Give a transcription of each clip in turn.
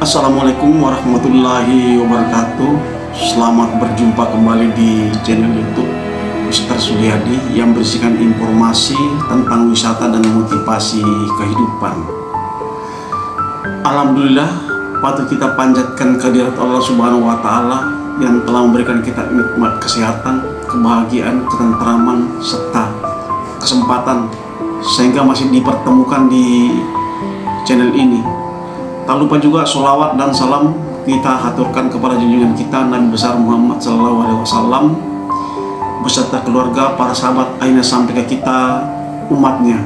Assalamualaikum warahmatullahi wabarakatuh. Selamat berjumpa kembali di channel YouTube Mr. Suryadi yang berisikan informasi tentang wisata dan motivasi kehidupan. Alhamdulillah, patut kita panjatkan kehadirat Allah Subhanahu wa Ta'ala yang telah memberikan kita nikmat kesehatan, kebahagiaan, ketentraman, serta kesempatan sehingga masih dipertemukan di channel ini. Tak lupa juga sholawat dan salam kita haturkan kepada junjungan kita Nabi besar Muhammad SAW beserta keluarga, para sahabat, akhirnya sampai ke kita umatnya.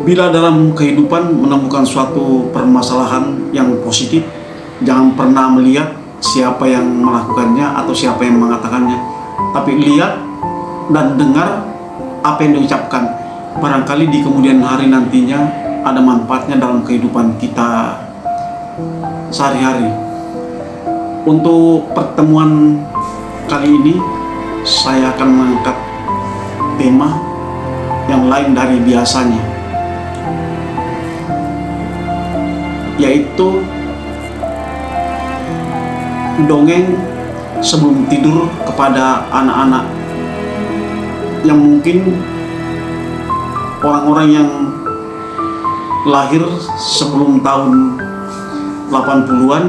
Bila dalam kehidupan menemukan suatu permasalahan yang positif, jangan pernah melihat siapa yang melakukannya atau siapa yang mengatakannya, tapi lihat dan dengar apa yang diucapkan. Barangkali di kemudian hari nantinya ada manfaatnya dalam kehidupan kita sehari-hari. Untuk pertemuan kali ini saya akan mengangkat tema yang lain dari biasanya, yaitu dongeng sebelum tidur kepada anak-anak yang mungkin orang-orang yang lahir sebelum tahun 80-an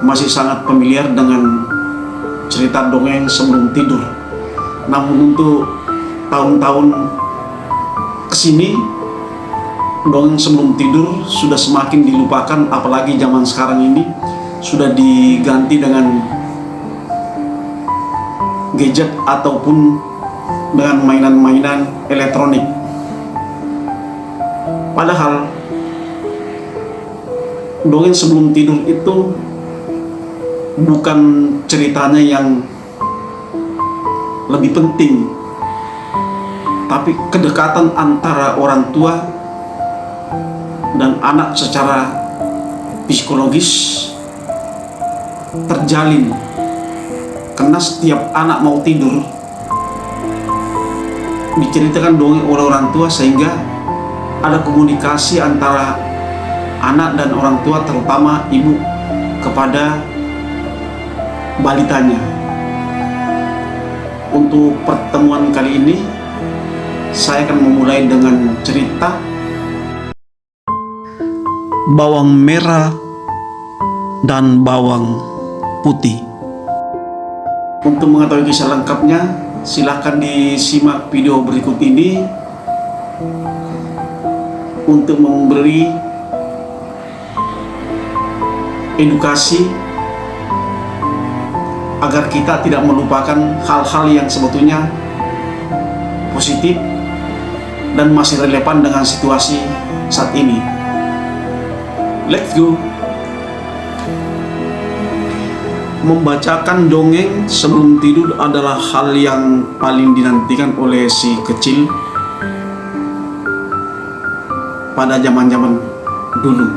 masih sangat familiar dengan cerita dongeng sebelum tidur. Namun untuk tahun-tahun kesini, dongeng sebelum tidur sudah semakin dilupakan, apalagi zaman sekarang ini sudah diganti dengan gadget ataupun dengan mainan-mainan elektronik. Padahal dongeng sebelum tidur itu bukan ceritanya yang lebih penting, tapi kedekatan antara orang tua dan anak secara psikologis terjalin. Karena setiap anak mau tidur diceritakan dongeng oleh orang tua sehingga ada komunikasi antara anak dan orang tua, terutama ibu kepada balitanya. Untuk pertemuan kali ini saya akan memulai dengan cerita bawang merah dan bawang putih. Untuk mengetahui kisah lengkapnya, silahkan disimak video berikut ini untuk memberi edukasi agar kita tidak melupakan hal-hal yang sebetulnya positif dan masih relevan dengan situasi saat ini. Let's go. Membacakan dongeng sebelum tidur adalah hal yang paling dinantikan oleh si kecil pada zaman-zaman dulu.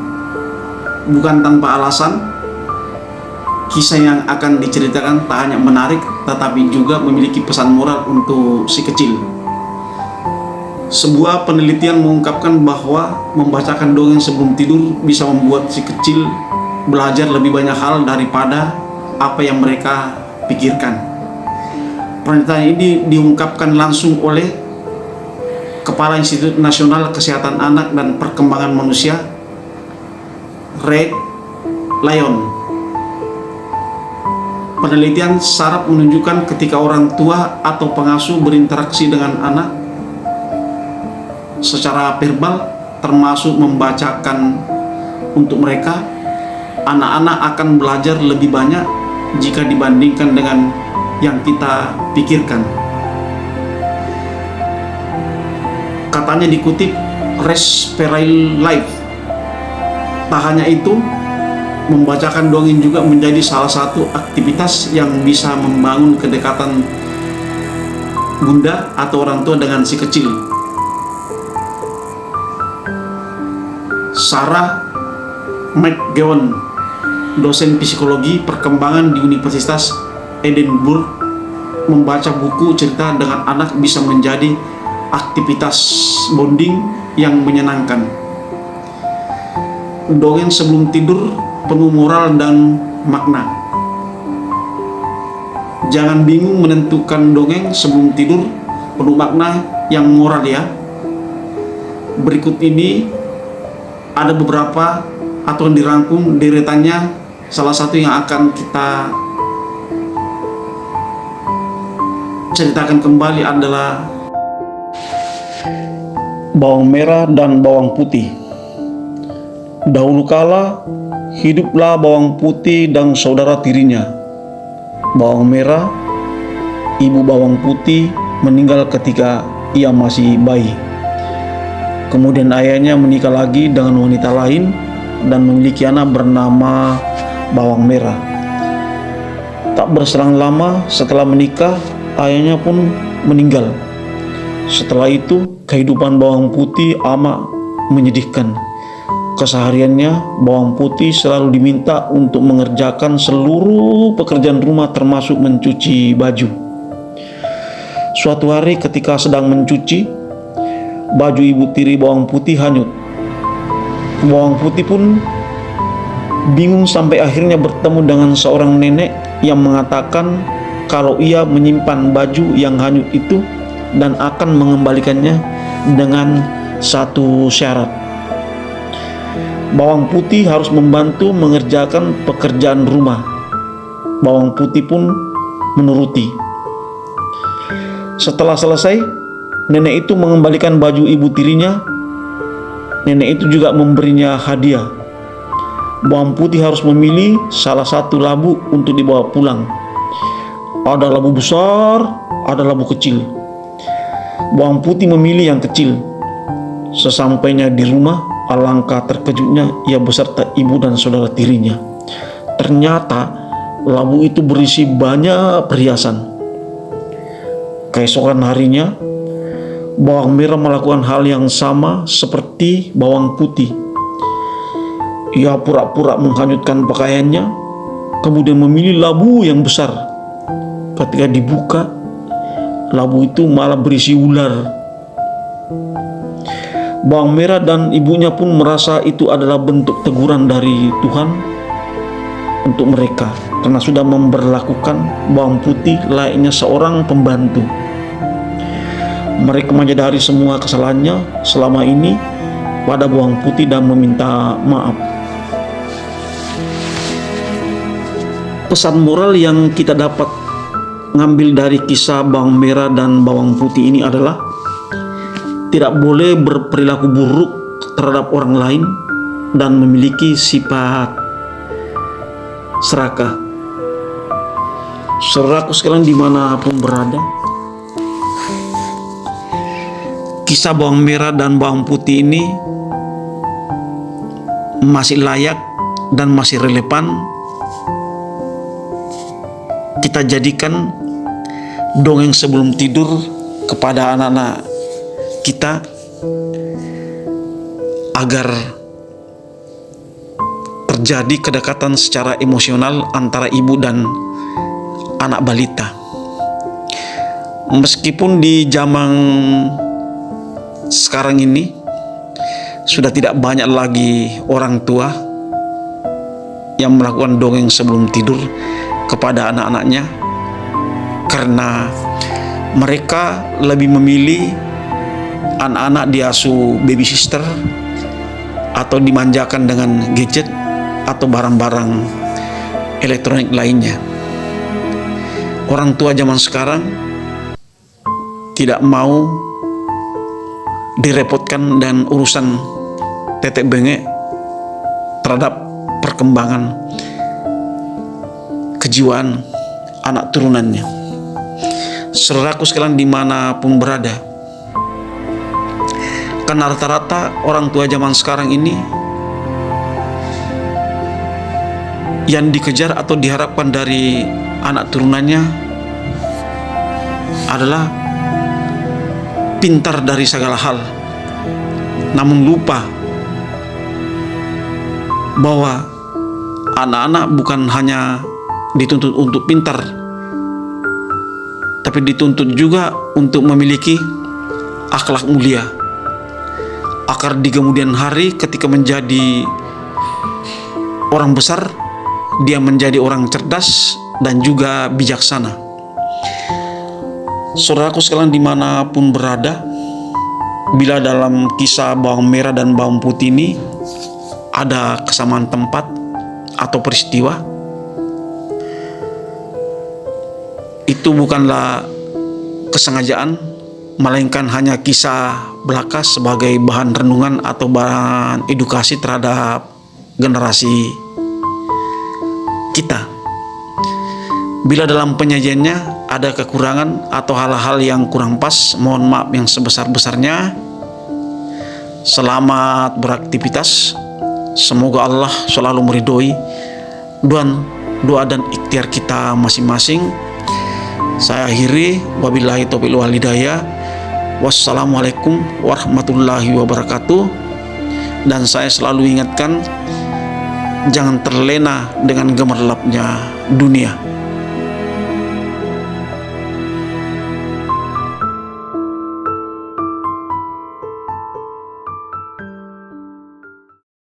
Bukan tanpa alasan, kisah yang akan diceritakan tak hanya menarik, tetapi juga memiliki pesan moral untuk si kecil. Sebuah penelitian mengungkapkan bahwa membacakan dongeng sebelum tidur bisa membuat si kecil belajar lebih banyak hal daripada apa yang mereka pikirkan. Penelitian ini diungkapkan langsung oleh Kepala Institut Nasional Kesehatan Anak dan Perkembangan Manusia, Red Lyon. Penelitian saraf menunjukkan ketika orang tua atau pengasuh berinteraksi dengan anak secara verbal, termasuk membacakan untuk mereka, anak-anak akan belajar lebih banyak jika dibandingkan dengan yang kita pikirkan. Katanya dikutip Raspberry Life. Tak hanya itu, membacakan dongeng juga menjadi salah satu aktivitas yang bisa membangun kedekatan bunda atau orang tua dengan si kecil. Sarah McGowan, dosen psikologi perkembangan di Universitas Edinburgh, membaca buku cerita dengan anak bisa menjadi aktivitas bonding yang menyenangkan. dongeng sebelum tidur penuh moral dan makna. Jangan bingung menentukan dongeng sebelum tidur penuh makna yang moral ya. Berikut ini ada beberapa atau yang dirangkum deretannya. Salah satu yang akan kita ceritakan kembali adalah bawang merah dan bawang putih. Dahulu kala hiduplah bawang putih dan saudara tirinya. Bawang merah, ibu bawang putih, meninggal ketika ia masih bayi. Kemudian ayahnya menikah lagi dengan wanita lain dan memiliki anak bernama bawang merah. Tak berselang lama setelah menikah, ayahnya pun meninggal. Setelah itu, kehidupan bawang putih amat menyedihkan. Kesehariannya, bawang putih selalu diminta untuk mengerjakan seluruh pekerjaan rumah termasuk mencuci baju. Suatu hari ketika sedang mencuci, baju ibu tiri bawang putih hanyut. Bawang putih pun bingung sampai akhirnya bertemu dengan seorang nenek yang mengatakan kalau ia menyimpan baju yang hanyut itu dan akan mengembalikannya dengan satu syarat. Bawang putih harus membantu mengerjakan pekerjaan rumah. Bawang putih pun menuruti. Setelah selesai, nenek itu mengembalikan baju ibu tirinya. Nenek itu juga memberinya hadiah. Bawang putih harus memilih salah satu labu untuk dibawa pulang. Ada labu besar, ada labu kecil. Bawang putih memilih yang kecil. Sesampainya di rumah, alangkah terkejutnya ia beserta ibu dan saudara tirinya. Ternyata labu itu berisi banyak perhiasan. Keesokan harinya, bawang merah melakukan hal yang sama seperti bawang putih. Ia pura-pura menghanyutkan pakaiannya, kemudian memilih labu yang besar. Ketika dibuka, labu itu malah berisi ular. Bawang merah dan ibunya pun merasa itu adalah bentuk teguran dari Tuhan untuk mereka karena sudah memperlakukan bawang putih layaknya seorang pembantu. Mereka menyadari semua kesalahannya selama ini pada bawang putih dan meminta maaf. Pesan moral yang kita dapat ngambil dari kisah bawang merah dan bawang putih ini adalah tidak boleh berperilaku buruk terhadap orang lain dan memiliki sifat serakah. Saudaraku sekalian dimanapun berada, kisah bawang merah dan bawang putih ini masih layak dan masih relevan kita jadikan dongeng sebelum tidur kepada anak-anak kita agar terjadi kedekatan secara emosional antara ibu dan anak balita. Meskipun di zaman sekarang ini sudah tidak banyak lagi orang tua yang melakukan dongeng sebelum tidur kepada anak-anaknya, karena mereka lebih memilih anak-anak diasuh baby sister atau dimanjakan dengan gadget atau barang-barang elektronik lainnya. Orang tua zaman sekarang tidak mau direpotkan dan urusan tetek bengek terhadap perkembangan kejiwaan anak turunannya. Saudaraku sekalian dimanapun berada, karena rata-rata orang tua zaman sekarang ini yang dikejar atau diharapkan dari anak turunannya adalah pintar dari segala hal, namun lupa bahwa anak-anak bukan hanya dituntut untuk pintar, tapi dituntut juga untuk memiliki akhlak mulia, agar di kemudian hari ketika menjadi orang besar, dia menjadi orang cerdas dan juga bijaksana. Saudaraku sekalian dimanapun berada, bila dalam kisah bawang merah dan bawang putih ini ada kesamaan tempat atau peristiwa, itu bukanlah kesengajaan, melainkan hanya kisah belaka sebagai bahan renungan atau bahan edukasi terhadap generasi kita. Bila dalam penyajiannya ada kekurangan atau hal-hal yang kurang pas, mohon maaf yang sebesar-besarnya. Selamat beraktivitas. Semoga Allah selalu meridhoi doa dan ikhtiar kita masing-masing. Saya akhiri, wabillahi taufiq wal hidayah. Wassalamualaikum warahmatullahi wabarakatuh. Dan saya selalu ingatkan, jangan terlena dengan gemerlapnya dunia.